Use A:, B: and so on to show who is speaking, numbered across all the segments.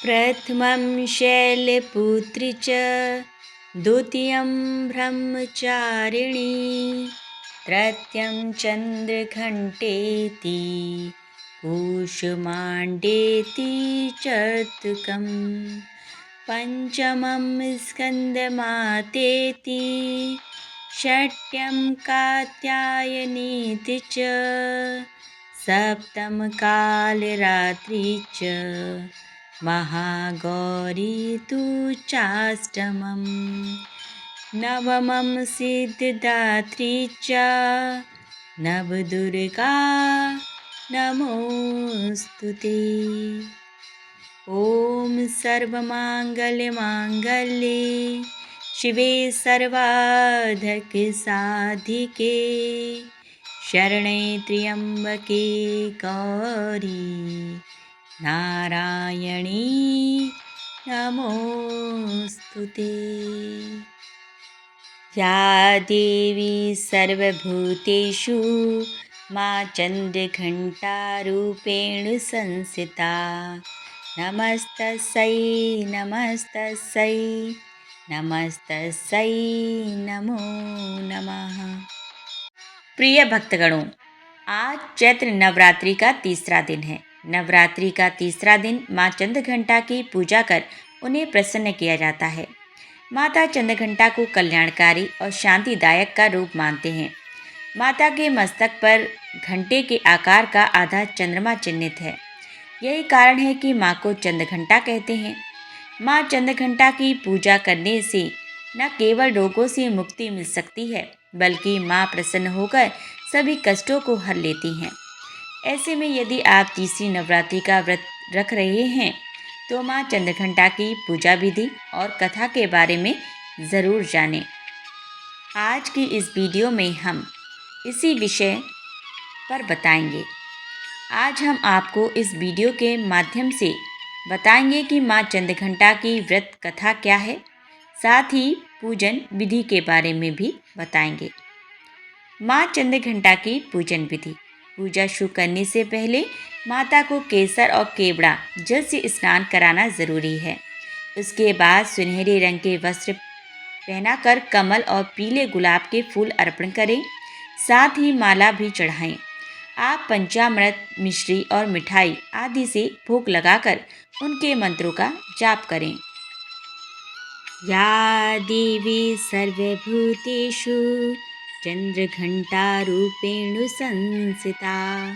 A: प्रथमं शैलपुत्री च द्वितीयं ब्रह्मचारिणी तृतीयं चन्द्रघण्टेति कूष्माण्डेति चतुर्थं पञ्चमं स्कन्दमातेति षष्ठं कात्यायनीति च सप्तम कालरात्रि च महागौरी तु चाष्टमं नवमं सिद्धिदात्री च नवदुर्गा नमोस्तुते। ॐ सर्वमाङ्गल्यमाङ्गल्ये शिवे सर्वार्धकसाधिके शरणे त्र्यम्बके गौरी नारायणी नमोस्तुते। या देवी सर्वभूतेषु मा चन्द्रघण्टारूपेण संस्थिता नमस्तस्यै नमस्तस्यै नमस्तस्यै नमो नमः। प्रिय भक्तगणों, आज चैत्र नवरात्रि का तीसरा दिन है। नवरात्रि का तीसरा दिन माँ चंद्रघंटा की पूजा कर उन्हें प्रसन्न किया जाता है। माता चंद्रघंटा को कल्याणकारी और शांतिदायक का रूप मानते हैं। माता के मस्तक पर घंटे के आकार का आधा चंद्रमा चिन्हित है। यही कारण है कि माँ को चंद्रघंटा कहते हैं। माँ चंद्रघंटा की पूजा करने से न केवल रोगों से मुक्ति मिल सकती है, बल्कि माँ प्रसन्न होकर सभी कष्टों को हर लेती हैं। ऐसे में यदि आप तीसरी नवरात्रि का व्रत रख रहे हैं तो माँ चंद्रघंटा की पूजा विधि और कथा के बारे में ज़रूर जानें। आज की इस वीडियो में हम इसी विषय पर बताएंगे। आज हम आपको इस वीडियो के माध्यम से बताएंगे कि माँ चंद्रघंटा की व्रत कथा क्या है, साथ ही पूजन विधि के बारे में भी बताएंगे। माँ चंद्रघंटा की पूजन विधि। पूजा शुरू करने से पहले माता को केसर और केवड़ा जल से स्नान कराना ज़रूरी है। उसके बाद सुनहरे रंग के वस्त्र पहनाकर कमल और पीले गुलाब के फूल अर्पण करें, साथ ही माला भी चढ़ाएं। आप पंचामृत, मिश्री और मिठाई आदि से भोग लगाकर उनके मंत्रों का जाप करें। या देवी सर्वभूतेषु चन्द्रघण्टारूपेण संस्थिता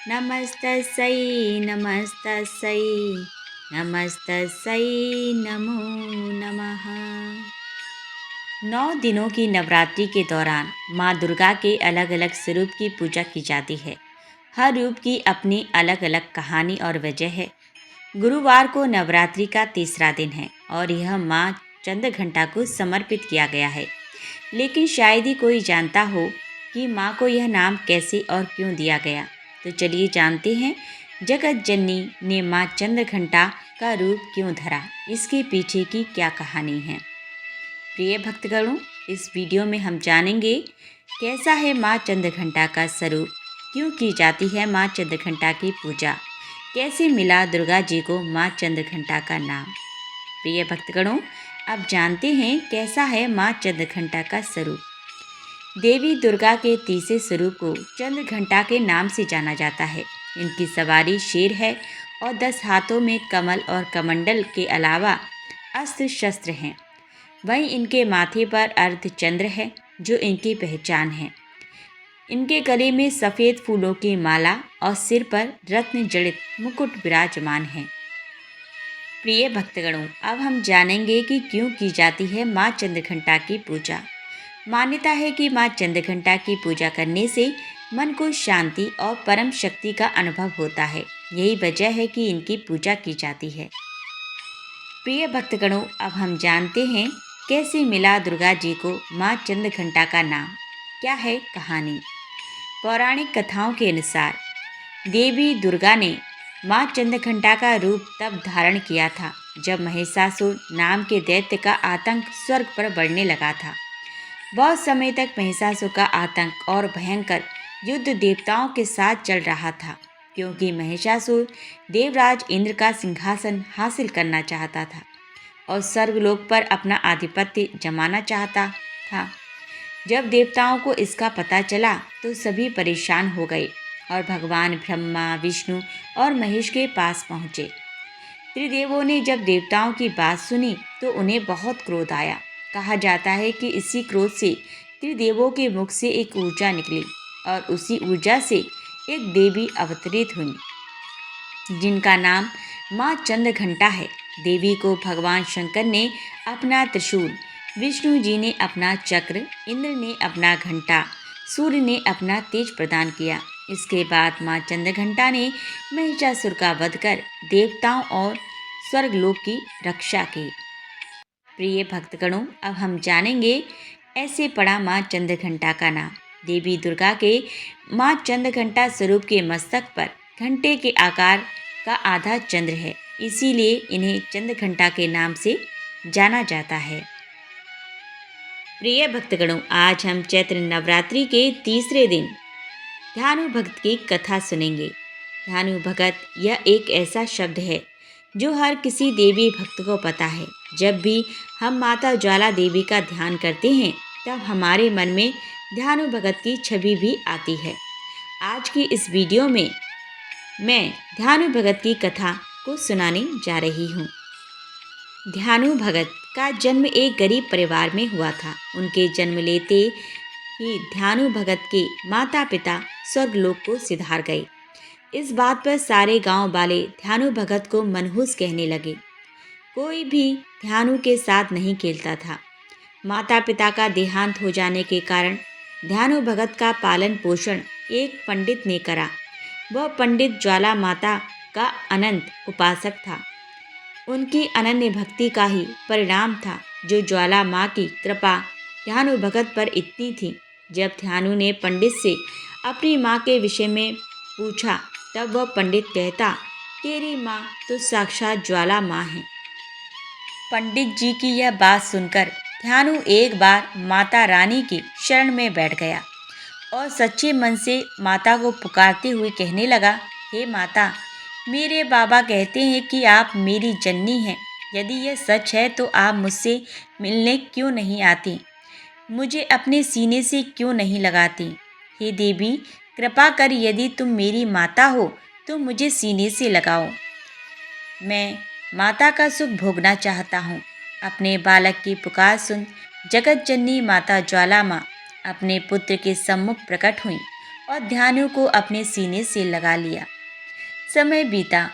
A: नमस्तस्यै नमस्तस्यै नमस्तस्यै नमो नमः। 9 दिनों की नवरात्रि के दौरान माँ दुर्गा के अलग अलग स्वरूप की पूजा की जाती है। हर रूप की अपनी अलग अलग कहानी और वजह है। गुरुवार को नवरात्रि का तीसरा दिन है और यह माँ चंद्रघंटा को समर्पित किया गया है। लेकिन शायद ही कोई जानता हो कि माँ को यह नाम कैसे और क्यों दिया गया। तो चलिए जानते हैं जगत जननी ने माँ चंद्रघंटा का रूप क्यों धरा, इसके पीछे की क्या कहानी है। प्रिय भक्तगणों, इस वीडियो में हम जानेंगे कैसा है माँ चंद्रघंटा का स्वरूप, क्यों की जाती है माँ चंद्रघंटा की पूजा, कैसे मिला दुर्गा जी को माँ चंद्रघंटा का नाम। प्रिय भक्तगणों, अब जानते हैं कैसा है माँ चंद्रघंटा का स्वरूप। देवी दुर्गा के तीसरे स्वरूप को चंद्रघंटा के नाम से जाना जाता है। इनकी सवारी शेर है और 10 हाथों में कमल और कमंडल के अलावा अस्त्र शस्त्र हैं। वहीं इनके माथे पर अर्धचंद्र है जो इनकी पहचान है। इनके गले में सफ़ेद फूलों की माला और सिर पर रत्न जड़ित मुकुट विराजमान है। प्रिय भक्तगणों, अब हम जानेंगे कि क्यों की जाती है माँ चंद्रघंटा की पूजा। मान्यता है कि माँ चंद्रघंटा की पूजा करने से मन को शांति और परम शक्ति का अनुभव होता है। यही वजह है कि इनकी पूजा की जाती है। प्रिय भक्तगणों, अब हम जानते हैं कैसे मिला दुर्गा जी को माँ चंद्रघंटा का नाम, क्या है कहानी। पौराणिक कथाओं के अनुसार देवी दुर्गा ने माँ चंद्रघंटा का रूप तब धारण किया था जब महिषासुर नाम के दैत्य का आतंक स्वर्ग पर बढ़ने लगा था। बहुत समय तक महिषासुर का आतंक और भयंकर युद्ध देवताओं के साथ चल रहा था। क्योंकि महिषासुर देवराज इंद्र का सिंहासन हासिल करना चाहता था और स्वर्गलोक पर अपना आधिपत्य जमाना चाहता था। जब देवताओं को इसका पता चला तो सभी परेशान हो गए और भगवान ब्रह्मा, विष्णु और महेश के पास पहुँचे। त्रिदेवों ने जब देवताओं की बात सुनी तो उन्हें बहुत क्रोध आया। कहा जाता है कि इसी क्रोध से त्रिदेवों के मुख से एक ऊर्जा निकली और उसी ऊर्जा से एक देवी अवतरित हुई जिनका नाम माँ चंद्रघंटा है। देवी को भगवान शंकर ने अपना त्रिशूल, विष्णु जी ने अपना चक्र, इंद्र ने अपना घंटा, सूर्य ने अपना तेज प्रदान किया। इसके बाद माँ चंद्रघंटा ने महिषासुर का वध कर देवताओं और स्वर्गलोक की रक्षा की। प्रिय भक्तगणों, अब हम जानेंगे ऐसे पड़ा माँ चंद्रघंटा का नाम। देवी दुर्गा के माँ चंद्रघंटा स्वरूप के मस्तक पर घंटे के आकार का आधा चंद्र है, इसीलिए इन्हें चंद्रघंटा के नाम से जाना जाता है। प्रिय भक्तगणों, आज हम चैत्र नवरात्रि के तीसरे दिन ध्यानु भगत की कथा सुनेंगे। ध्यानु भगत यह एक ऐसा शब्द है जो हर किसी देवी भक्त को पता है। जब भी हम माता ज्वाला देवी का ध्यान करते हैं तब हमारे मन में ध्यानु भगत की छवि भी आती है। आज की इस वीडियो में मैं ध्यानु भगत की कथा को सुनाने जा रही हूँ। ध्यानु भगत का जन्म एक गरीब परिवार में हुआ था। उनके जन्म लेते ही ध्यानु भगत के माता पिता स्वर्गलोक को सिधार गए। इस बात पर सारे गांव वाले ध्यानु भगत को मनहूस कहने लगे। कोई भी ध्यानु के साथ नहीं खेलता था। माता पिता का देहांत हो जाने के कारण ध्यानु भगत का पालन पोषण एक पंडित ने करा। वह पंडित ज्वाला माता का अनंत उपासक था। उनकी अनन्य भक्ति का ही परिणाम था जो ज्वाला माँ की कृपा ध्यानु भगत पर इतनी थी। जब ध्यानु ने पंडित से अपनी माँ के विषय में पूछा तब वह पंडित कहता, तेरी माँ तो साक्षात ज्वाला माँ है। पंडित जी की यह बात सुनकर ध्यानु एक बार माता रानी की शरण में बैठ गया और सच्चे मन से माता को पुकारते हुए कहने लगा, हे माता, मेरे बाबा कहते हैं कि आप मेरी जननी हैं। यदि यह सच है तो आप मुझसे मिलने क्यों नहीं आती, मुझे अपने सीने से क्यों नहीं लगाती। हे देवी, कृपा कर यदि तुम मेरी माता हो तो मुझे सीने से लगाओ। मैं माता का सुख भोगना चाहता हूँ। अपने बालक की पुकार सुन जगत जननी माता ज्वाला माँ अपने पुत्र के सम्मुख प्रकट हुई और ध्यानु को अपने सीने से लगा लिया। समय बीता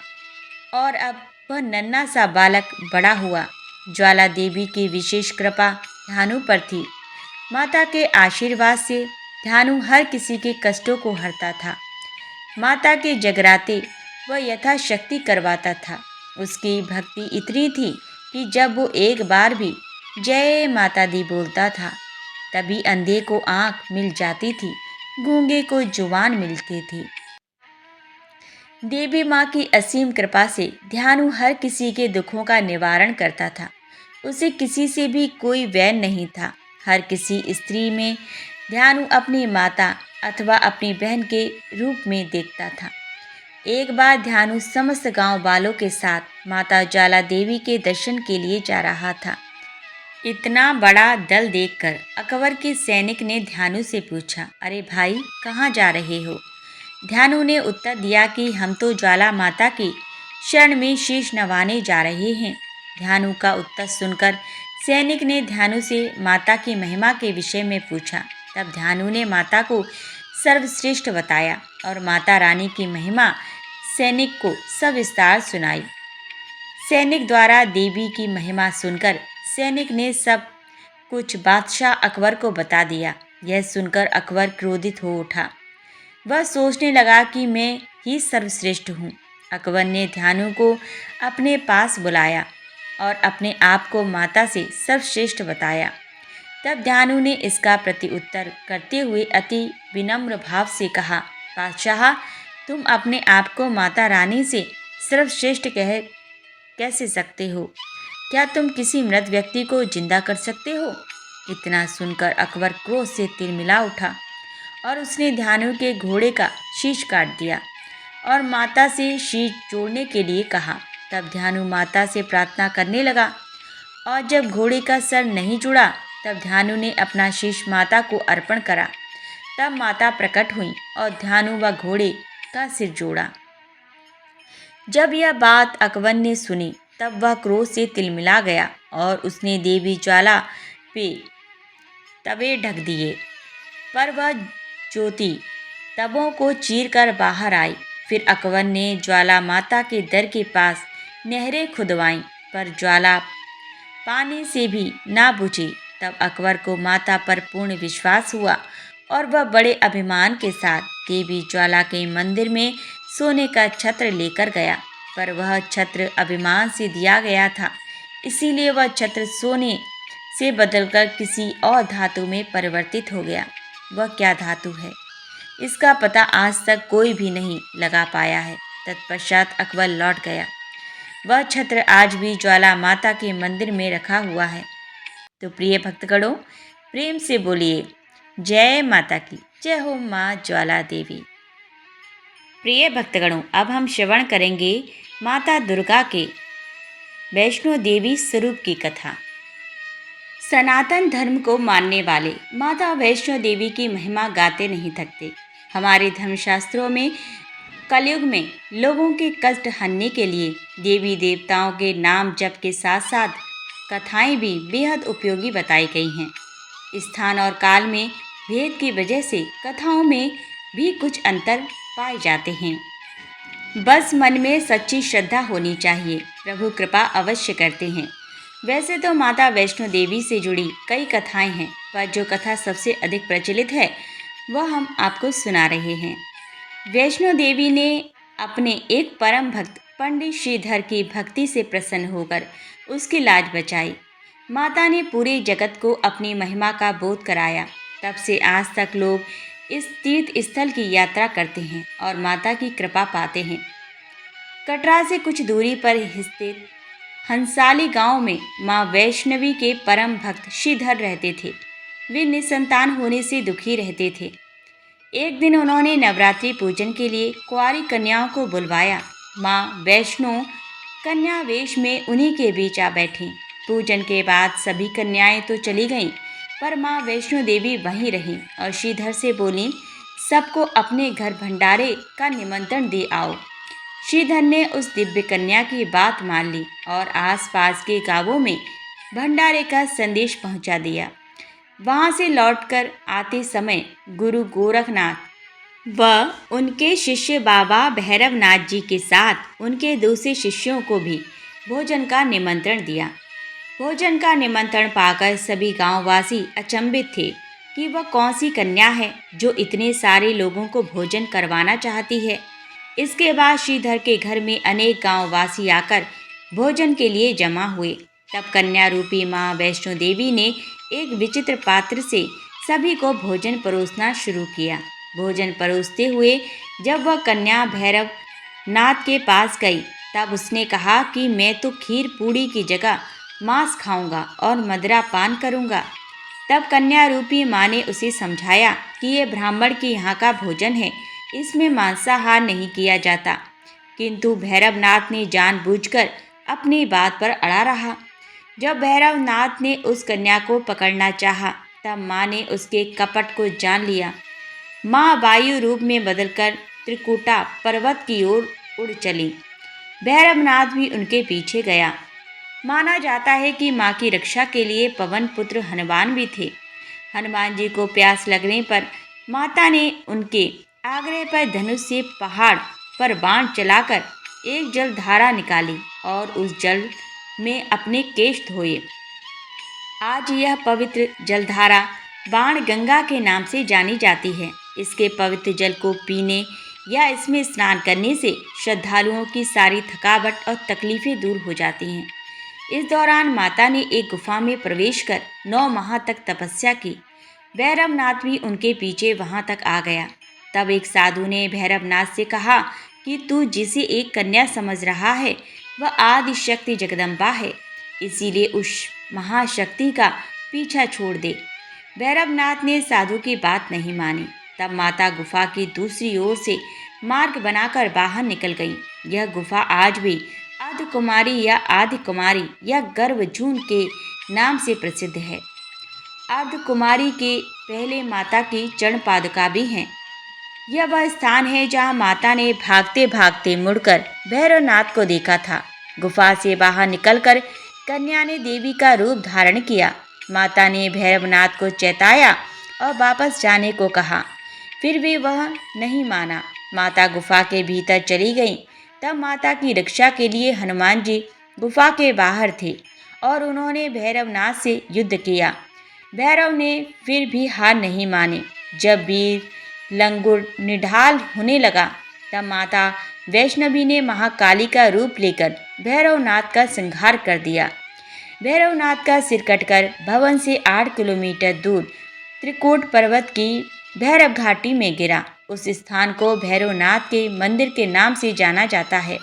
A: और अब वह नन्हा सा बालक बड़ा हुआ। ज्वाला देवी की विशेष कृपा ध्यानु पर थी। माता के आशीर्वाद से ध्यानु हर किसी के कष्टों को हरता था। माता के जगराते वह यथाशक्ति करवाता था। उसकी भक्ति इतनी थी कि जब वो एक बार भी जय माता दी बोलता था तभी अंधे को आँख मिल जाती थी, गूंगे को जुबान मिलती थी। देवी माँ की असीम कृपा से ध्यानु हर किसी के दुखों का निवारण करता था। उसे किसी से भी कोई वैर नहीं था। हर किसी स्त्री में ध्यानु अपनी माता अथवा अपनी बहन के रूप में देखता था। एक बार ध्यानु समस्त गांव वालों के साथ माता ज्वाला देवी के दर्शन के लिए जा रहा था। इतना बड़ा दल देखकर अकबर के सैनिक ने ध्यानु से पूछा, अरे भाई, कहाँ जा रहे हो? ध्यानु ने उत्तर दिया कि हम तो ज्वाला माता की शरण में शीश नवाने जा रहे हैं। ध्यानु का उत्तर सुनकर सैनिक ने ध्यानु से माता की महिमा के विषय में पूछा। तब ध्यानु ने माता को सर्वश्रेष्ठ बताया और माता रानी की महिमा सैनिक को सविस्तार सुनाई। सैनिक द्वारा देवी की महिमा सुनकर सैनिक ने सब कुछ बादशाह अकबर को बता दिया। यह सुनकर अकबर क्रोधित हो उठा। वह सोचने लगा कि मैं ही सर्वश्रेष्ठ हूँ। अकबर ने ध्यानु को अपने पास बुलाया और अपने आप को माता से सर्वश्रेष्ठ बताया। तब ध्यानु ने इसका प्रत्युत्तर करते हुए अति विनम्र भाव से कहा, बादशाह, तुम अपने आप को माता रानी से सर्वश्रेष्ठ कह कैसे सकते हो? क्या तुम किसी मृत व्यक्ति को जिंदा कर सकते हो? इतना सुनकर अकबर क्रोध से तिलमिला उठा और उसने ध्यानु के घोड़े का शीश काट दिया। और माता से शीश जोड़ने के लिए कहा। तब ध्यानु माता से प्रार्थना करने लगा और जब घोड़े का सर नहीं जुड़ा तब ध्यानु ने अपना शीश माता को अर्पण करा। तब माता प्रकट हुई और ध्यानु व घोड़े का सिर जोड़ा। जब यह बात अकबर ने सुनी तब वह क्रोध से तिलमिला गया और उसने देवी ज्वाला पे तवे ढक दिए, पर वह ज्योति तबों को चीरकर बाहर आई। फिर अकबर ने ज्वाला माता के दर के पास नहरें खुदवाईं, पर ज्वाला पानी से भी ना बुझी। तब अकबर को माता पर पूर्ण विश्वास हुआ और वह बड़े अभिमान के साथ देवी ज्वाला के मंदिर में सोने का छत्र लेकर गया, पर वह छत्र अभिमान से दिया गया था, इसीलिए वह छत्र सोने से बदलकर किसी और धातु में परिवर्तित हो गया। वह क्या धातु है, इसका पता आज तक कोई भी नहीं लगा पाया है। तत्पश्चात अकबर लौट गया। वह छत्र आज भी ज्वाला माता के मंदिर में रखा हुआ है। तो प्रिय भक्तगणों, प्रेम से बोलिए जय माता की जय हो माँ ज्वाला देवी। प्रिय भक्तगणों, अब हम श्रवण करेंगे माता दुर्गा के वैष्णो देवी स्वरूप की कथा। सनातन धर्म को मानने वाले माता वैष्णो देवी की महिमा गाते नहीं थकते। हमारे धर्मशास्त्रों में कलयुग में लोगों के कष्ट हरने के लिए देवी देवताओं के नाम जप के साथ साथ कथाएं भी बेहद उपयोगी बताई गई हैं। स्थान और काल में भेद की वजह से कथाओं में भी कुछ अंतर पाए जाते हैं। बस मन में सच्ची श्रद्धा होनी चाहिए, प्रभु कृपा अवश्य करते हैं। वैसे तो माता वैष्णो देवी से जुड़ी कई कथाएं हैं, पर जो कथा सबसे अधिक प्रचलित है वह हम आपको सुना रहे हैं। वैष्णो देवी ने अपने एक परम भक्त पंडित श्रीधर की भक्ति से प्रसन्न होकर उसकी लाज बचाई। माता ने पूरे जगत को अपनी महिमा का बोध कराया। तब से आज तक लोग इस तीर्थ स्थल की यात्रा करते हैं और माता की कृपा पाते हैं। कटरा से कुछ दूरी पर स्थित हंसाली गांव में मां वैष्णवी के परम भक्त श्रीधर रहते थे। वे निसंतान होने से दुखी रहते थे। एक दिन उन्होंने नवरात्रि पूजन के लिए कुंवारी कन्याओं को बुलवाया। मां वैष्णो कन्या वेश में उन्हीं के बीच आ बैठी। पूजन के बाद सभी कन्याएं तो चली गईं, पर मां वैष्णो देवी वहीं रहीं और श्रीधर से बोलीं, सबको अपने घर भंडारे का निमंत्रण दे आओ। श्रीधर ने उस दिव्य कन्या की बात मान ली और आसपास के गांवों में भंडारे का संदेश पहुंचा दिया। वहां से लौटकर आते समय गुरु गोरखनाथ व उनके शिष्य बाबा भैरवनाथ जी के साथ उनके दूसरे शिष्यों को भी भोजन का निमंत्रण दिया। भोजन का निमंत्रण पाकर सभी गांववासी अचंभित थे कि वह कौन सी कन्या है जो इतने सारे लोगों को भोजन करवाना चाहती है। इसके बाद श्रीधर के घर में अनेक गांववासी आकर भोजन के लिए जमा हुए। तब कन्या रूपी मां वैष्णो देवी ने एक विचित्र पात्र से सभी को भोजन परोसना शुरू किया। भोजन परोसते हुए जब वह कन्या भैरव नाथ के पास गई तब उसने कहा कि मैं तो खीर पूड़ी की जगह मांस खाऊंगा और मदिरा पान करूंगा। तब कन्या रूपी मां ने उसे समझाया कि ये ब्राह्मण के यहाँ का भोजन है, इसमें मांसाहार नहीं किया जाता। किंतु भैरवनाथ ने जानबूझकर अपनी बात पर अड़ा रहा। जब भैरवनाथ ने उस कन्या को पकड़ना चाहा तब मां ने उसके कपट को जान लिया। मां वायु रूप में बदलकर त्रिकुटा पर्वत की ओर उड़ चली। भैरवनाथ भी उनके पीछे गया। माना जाता है कि मां की रक्षा के लिए पवन पुत्र हनुमान भी थे। हनुमान जी को प्यास लगने पर माता ने उनके आग्रह पर धनुष से पहाड़ पर बाण चलाकर एक जल धारा निकाली और उस जल में अपने केश धोए। आज यह पवित्र जलधारा बाण गंगा के नाम से जानी जाती है। इसके पवित्र जल को पीने या इसमें स्नान करने से श्रद्धालुओं की सारी थकावट और तकलीफें दूर हो जाती हैं। इस दौरान माता ने एक गुफा में प्रवेश कर 9 माह तक तपस्या की। भैरवनाथ भी उनके पीछे वहां तक आ गया। तब एक साधु ने भैरवनाथ से कहा कि तू जिसे एक कन्या समझ रहा है वह आदि शक्ति जगदम्बा है, इसीलिए उस महाशक्ति का पीछा छोड़ दे। भैरवनाथ ने साधु की बात नहीं मानी। तब माता गुफा की दूसरी ओर से मार्ग बनाकर बाहर निकल गई। यह गुफा आज भी अर्धकुमारी या आदिकुमारी या गर्भजून के नाम से प्रसिद्ध है। अर्धकुमारी के पहले माता की चरण पादुका भी हैं। यह वह स्थान है जहाँ माता ने भागते भागते मुड़कर भैरवनाथ को देखा था। गुफा से बाहर निकलकर कन्या ने देवी का रूप धारण किया। माता ने भैरवनाथ को चेताया और वापस जाने को कहा, फिर भी वह नहीं माना। माता गुफा के भीतर चली गई। तब माता की रक्षा के लिए हनुमान जी गुफा के बाहर थे और उन्होंने भैरवनाथ से युद्ध किया। भैरव ने फिर भी हार नहीं मानी। जब वीर लंगुर निढाल होने लगा तब माता वैष्णवी ने महाकाली का रूप लेकर भैरवनाथ का संहार कर दिया। भैरवनाथ का सिर कटकर भवन से 8 किलोमीटर दूर त्रिकूट पर्वत की भैरव घाटी में गिरा। उस स्थान को भैरवनाथ के मंदिर के नाम से जाना जाता है।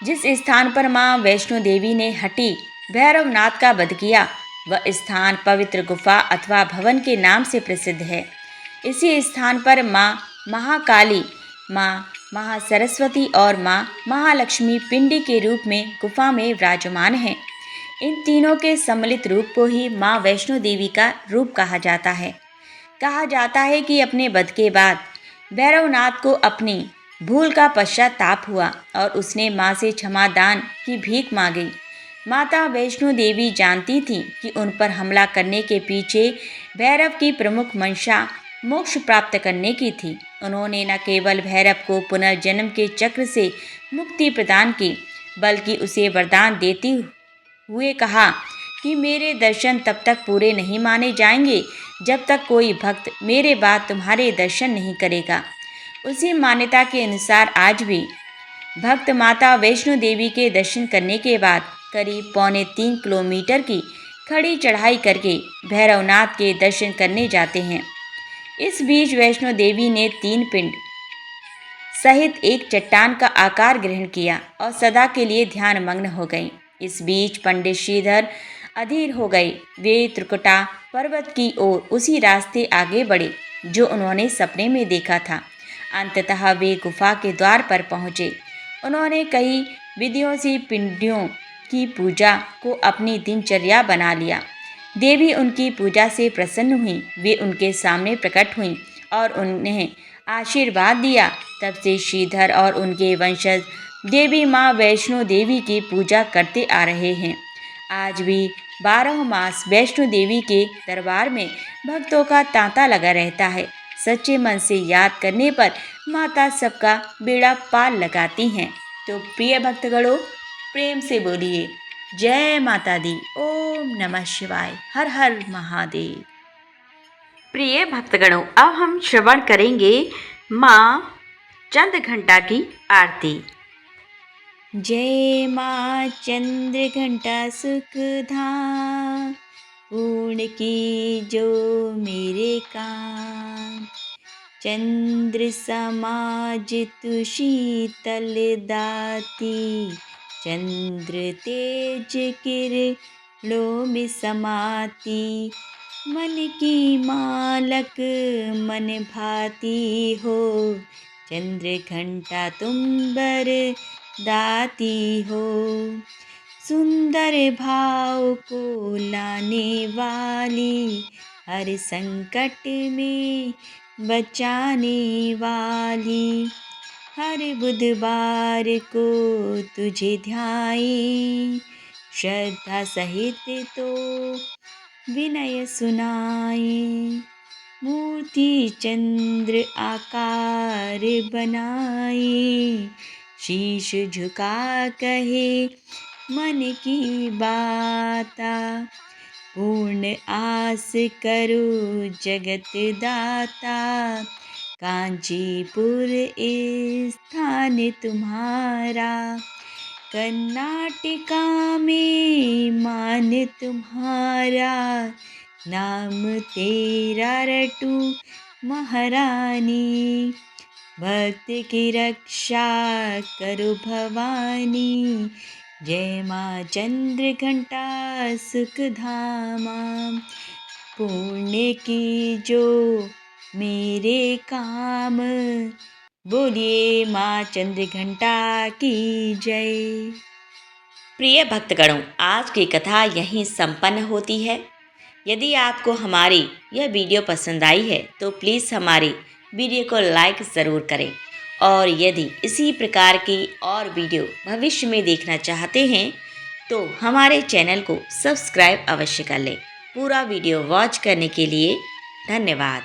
A: जिस स्थान पर मां वैष्णो देवी ने हटी भैरवनाथ का वध किया, वह स्थान पवित्र गुफा अथवा भवन के नाम से प्रसिद्ध है। इसी स्थान पर मां महाकाली, मां महासरस्वती और मां महालक्ष्मी पिंडी के रूप में गुफा में विराजमान हैं। इन तीनों के सम्मिलित रूप को ही मां वैष्णो देवी का रूप कहा जाता है। कहा जाता है कि अपने वध के बाद भैरवनाथ को अपनी भूल का पश्चाताप हुआ और उसने मां से क्षमा दान की भीख मांगी। माता वैष्णो देवी जानती थी कि उन पर हमला करने के पीछे भैरव की प्रमुख मंशा मोक्ष प्राप्त करने की थी। उन्होंने न केवल भैरव को पुनर्जन्म के चक्र से मुक्ति प्रदान की, बल्कि उसे वरदान देते हुए कहा कि मेरे दर्शन तब तक पूरे नहीं माने जाएंगे जब तक कोई भक्त मेरे बाद तुम्हारे दर्शन नहीं करेगा। उसी मान्यता के अनुसार आज भी भक्त माता वैष्णो देवी के दर्शन करने के बाद करीब 2.25 किलोमीटर की खड़ी चढ़ाई करके भैरवनाथ के दर्शन करने जाते हैं। इस बीच वैष्णो देवी ने 3 पिंड सहित एक चट्टान का आकार ग्रहण किया और सदा के लिए ध्यान मग्न हो गई। इस बीच पंडित श्रीधर अधीर हो गए। वे त्रिकुटा पर्वत की ओर उसी रास्ते आगे बढ़े जो उन्होंने सपने में देखा था। अंततः वे गुफा के द्वार पर पहुँचे। उन्होंने कई विधियों से पिंडियों की पूजा को अपनी दिनचर्या बना लिया। देवी उनकी पूजा से प्रसन्न हुई। वे उनके सामने प्रकट हुईं और उन्हें आशीर्वाद दिया। तब से श्रीधर और उनके वंशज देवी माँ वैष्णो देवी की पूजा करते आ रहे हैं। आज भी 12 मास वैष्णो देवी के दरबार में भक्तों का तांता लगा रहता है। सच्चे मन से याद करने पर माता सबका बेड़ा पार लगाती हैं। तो प्रिय भक्तगणों, प्रेम से बोलिए जय माता दी। ओम नमः शिवाय। हर हर महादेव। प्रिय भक्तगणों, अब हम श्रवण करेंगे माँ चंद्रघंटा की आरती। जय माँ चंद्रघंटा सुखधाम, पूर्ण की जो मेरे काम। चंद्र समाज तु शीतल दाती, चंद्र तेज किरणों में समाती। मन की मालक मन भाती हो, चंद्रघंटा तुम बर दाती हो। सुंदर भाव को लाने वाली, हर संकट में बचाने वाली। हर बुधवार को तुझे ध्याए, श्रद्धा सहित तो विनय सुनाए। मूर्ति चंद्र आकार बनाए, शीश झुका कहे मन की बाता। पूर्ण आस करो जगत दाता, कांचीपुर स्थान तुम्हारा। कर्नाटका में मान तुम्हारा, नाम तेरा रटू महारानी। भक्त की रक्षा करो भवानी, जय माँ चंद्रघंटा सुखधामा। पुण्य की जो मेरे काम, बोलिए माँ चंद्रघंटा की जय। प्रिय भक्तगणों, आज की कथा यहीं संपन्न होती है। यदि आपको हमारी यह वीडियो पसंद आई है तो प्लीज़ हमारी वीडियो को लाइक ज़रूर करें और यदि इसी प्रकार की और वीडियो भविष्य में देखना चाहते हैं तो हमारे चैनल को सब्सक्राइब अवश्य कर लें। पूरा वीडियो वॉच करने के लिए धन्यवाद।